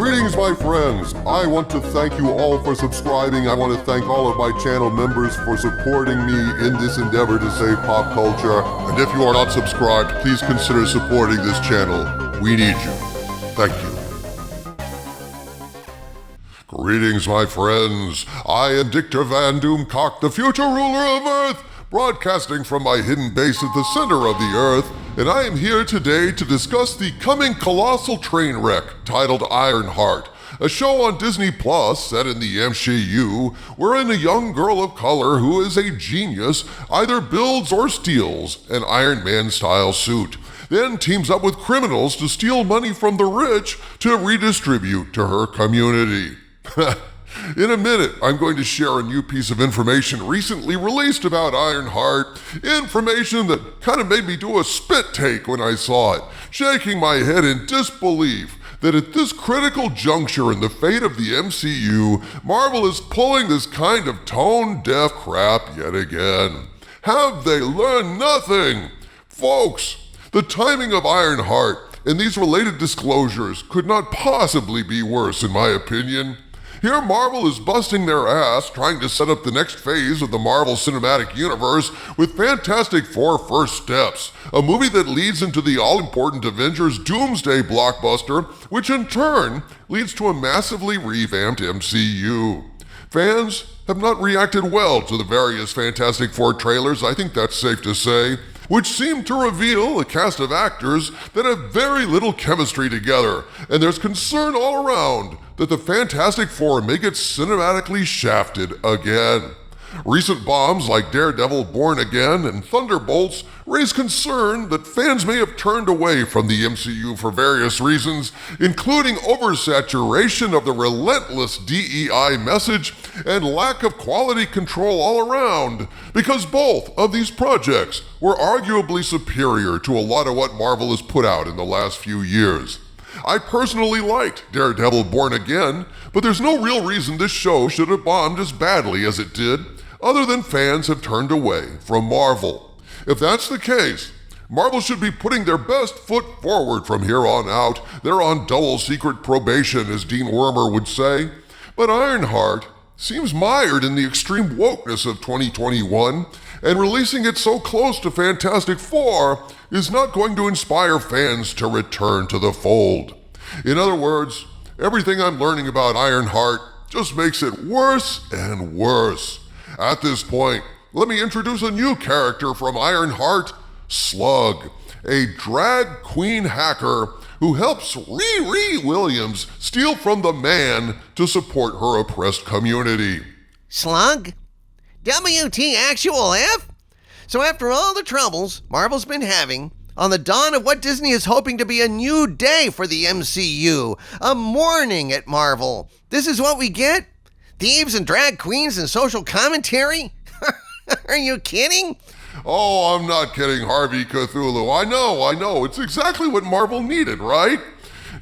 Greetings, my friends. I want to thank you all for subscribing. I want to thank all of my channel members for supporting me in this endeavor to save pop culture. And if you are not subscribed, please consider supporting this channel. We need you. Thank you. Greetings, my friends. I am Dictor Van Doomcock, the future ruler of Earth, broadcasting from my hidden base at the center of the Earth, and I am here today to discuss the coming colossal train wreck titled Ironheart, a show on Disney Plus set in the MCU, wherein a young girl of color who is a genius either builds or steals an Iron Man-style suit, then teams up with criminals to steal money from the rich to redistribute to her community. In a minute, I'm going to share a new piece of information recently released about Ironheart, information that kind of made me do a spit take when I saw it, shaking my head in disbelief that at this critical juncture in the fate of the MCU, Marvel is pulling this kind of tone-deaf crap yet again. Have they learned nothing? Folks, the timing of Ironheart and these related disclosures could not possibly be worse, in my opinion. Here Marvel is busting their ass trying to set up the next phase of the Marvel Cinematic Universe with Fantastic Four First Steps, a movie that leads into the all-important Avengers Doomsday blockbuster, which in turn leads to a massively revamped MCU. Fans have not reacted well to the various Fantastic Four trailers, I think that's safe to say, which seem to reveal a cast of actors that have very little chemistry together, and there's concern all around that the Fantastic Four may get cinematically shafted again. Recent bombs like Daredevil Born Again and Thunderbolts raise concern that fans may have turned away from the MCU for various reasons, including oversaturation of the relentless DEI message and lack of quality control all around, because both of these projects were arguably superior to a lot of what Marvel has put out in the last few years. I personally liked Daredevil Born Again, but there's no real reason this show should have bombed as badly as it did, other than fans have turned away from Marvel. If that's the case, Marvel should be putting their best foot forward from here on out. They're on double secret probation, as Dean Wormer would say. But Ironheart seems mired in the extreme wokeness of 2021, and releasing it so close to Fantastic Four is not going to inspire fans to return to the fold. In other words, everything I'm learning about Ironheart just makes it worse and worse. At this point, let me introduce a new character from Ironheart, Slug, a drag queen hacker who helps Riri Williams steal from the man to support her oppressed community. Slug? WTF? So after all the troubles Marvel's been having, on the dawn of what Disney is hoping to be a new day for the MCU, a morning at Marvel, this is what we get? Thieves and drag queens and social commentary? Are you kidding? Oh, I'm not kidding, Harvey Cthulhu. I know. It's exactly what Marvel needed, right?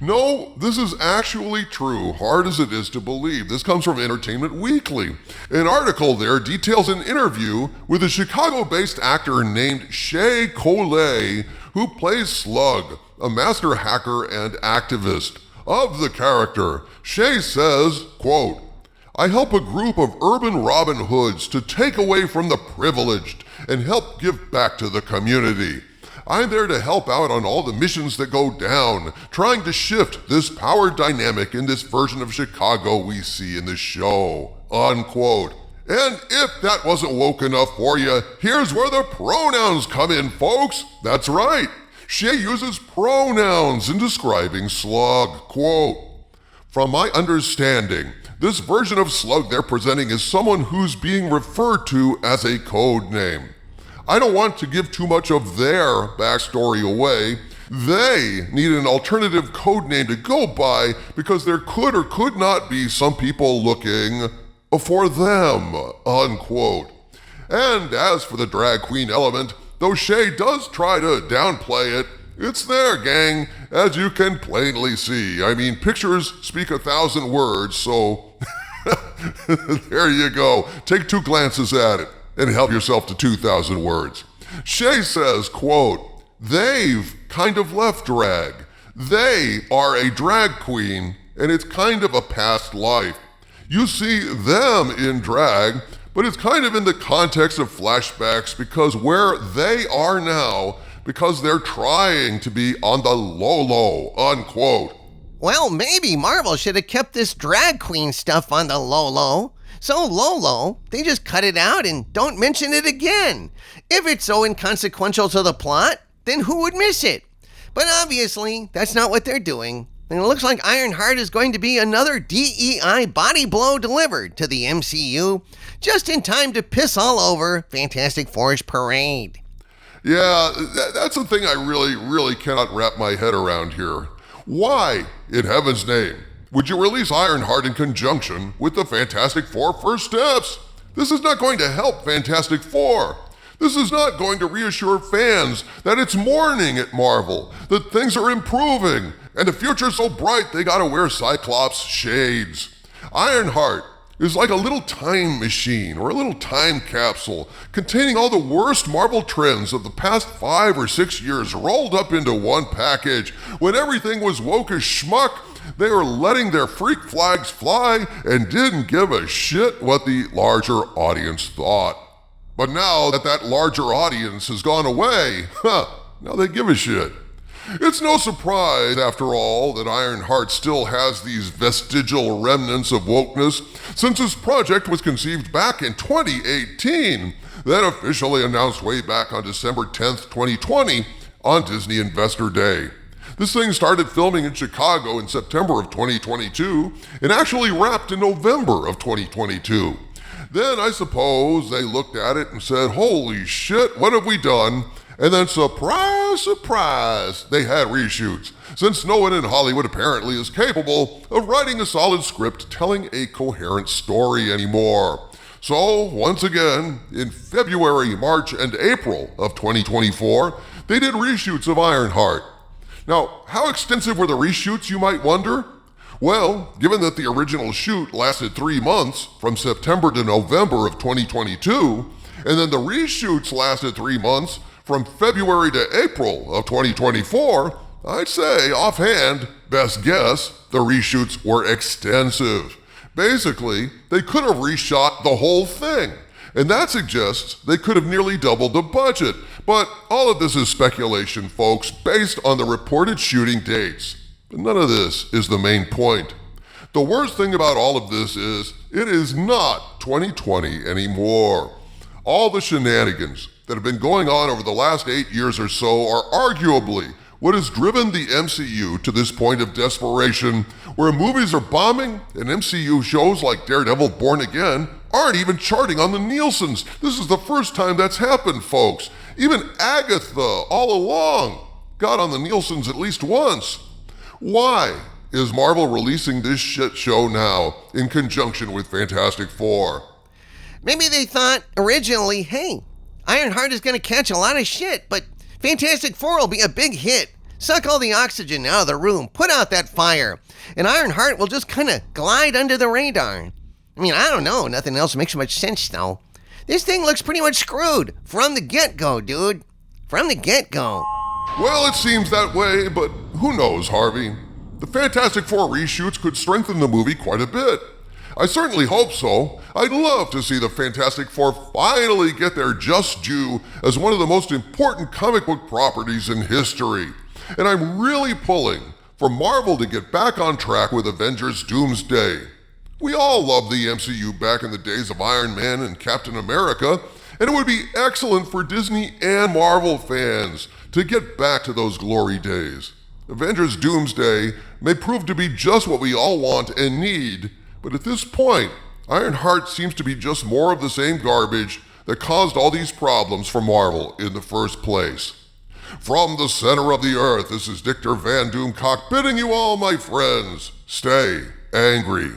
No, this is actually true, hard as it is to believe. This comes from Entertainment Weekly. An article there details an interview with a Chicago-based actor named Shea Coulee, who plays Slug, a master hacker and activist. Of the character, Shea says, quote, "I help a group of urban Robin Hoods to take away from the privileged and help give back to the community. I'm there to help out on all the missions that go down, trying to shift this power dynamic in this version of Chicago we see in the show," unquote. And if that wasn't woke enough for you, here's where the pronouns come in, folks. That's right. Shea uses pronouns in describing Slug. Quote, "From my understanding, this version of Slug they're presenting is someone who's being referred to as a code name. I don't want to give too much of their backstory away. They need an alternative code name to go by because there could or could not be some people looking for them," unquote. And as for the drag queen element, though Shea does try to downplay it, it's there, gang, as you can plainly see. I mean, pictures speak 1,000 words, so there you go. Take 2 glances at it and help yourself to 2,000 words. Shea says, quote, "They've kind of left drag. They are a drag queen and it's kind of a past life. You see them in drag, but it's kind of in the context of flashbacks because where they are now, because they're trying to be on the low, unquote. Well, maybe Marvel should have kept this drag queen stuff on the low. So low, they just cut it out and don't mention it again. If it's so inconsequential to the plot, then who would miss it? But obviously, that's not what they're doing. And it looks like Ironheart is going to be another DEI body blow delivered to the MCU, just in time to piss all over Fantastic Four's parade. Yeah, that's the thing I really cannot wrap my head around here. Why, in heaven's name, would you release Ironheart in conjunction with the Fantastic Four First Steps? This is not going to help Fantastic Four. This is not going to reassure fans that it's morning at Marvel, that things are improving, and the future's so bright they gotta wear Cyclops shades. Ironheart is like a little time machine or a little time capsule containing all the worst Marvel trends of the past 5 or 6 years rolled up into one package. When everything was woke as schmuck, they were letting their freak flags fly and didn't give a shit what the larger audience thought. But now that that larger audience has gone away, now they give a shit. It's no surprise, after all, that Ironheart still has these vestigial remnants of wokeness since this project was conceived back in 2018, then officially announced way back on December 10th, 2020 on Disney Investor Day. This thing started filming in Chicago in September of 2022 and actually wrapped in November of 2022. Then I suppose they looked at it and said, holy shit, what have we done? And then surprise, they had reshoots, since no one in Hollywood apparently is capable of writing a solid script telling a coherent story anymore. So, once again, in February, March, and April of 2024, they did reshoots of Ironheart. Now, how extensive were the reshoots, you might wonder? Well, given that the original shoot lasted 3 months, from September to November of 2022, and then the reshoots lasted 3 months, from February to April of 2024, I'd say, offhand, best guess, the reshoots were extensive. Basically, they could have reshot the whole thing, and that suggests they could have nearly doubled the budget. But all of this is speculation, folks, based on the reported shooting dates. But none of this is the main point. The worst thing about all of this is, it is not 2020 anymore. All the shenanigans that have been going on over the last 8 years or so are arguably what has driven the MCU to this point of desperation, where movies are bombing and MCU shows like Daredevil Born Again aren't even charting on the Nielsen's. This is the first time that's happened, folks. Even Agatha, all along, got on the Nielsen's at least once. Why is Marvel releasing this shit show now in conjunction with Fantastic Four? Maybe they thought originally, hey, Ironheart is going to catch a lot of shit, but Fantastic Four will be a big hit. Suck all the oxygen out of the room, put out that fire, and Ironheart will just kind of glide under the radar. I mean, I don't know, nothing else makes much sense though. This thing looks pretty much screwed from the get-go, dude. From the get-go. Well, it seems that way, but who knows, Harvey? The Fantastic Four reshoots could strengthen the movie quite a bit. I certainly hope so. I'd love to see the Fantastic Four finally get their just due as one of the most important comic book properties in history. And I'm really pulling for Marvel to get back on track with Avengers Doomsday. We all loved the MCU back in the days of Iron Man and Captain America, and it would be excellent for Disney and Marvel fans to get back to those glory days. Avengers Doomsday may prove to be just what we all want and need, but at this point, Ironheart seems to be just more of the same garbage that caused all these problems for Marvel in the first place. From the center of the earth, this is Dictor Van Doomcock bidding you all, my friends, stay angry.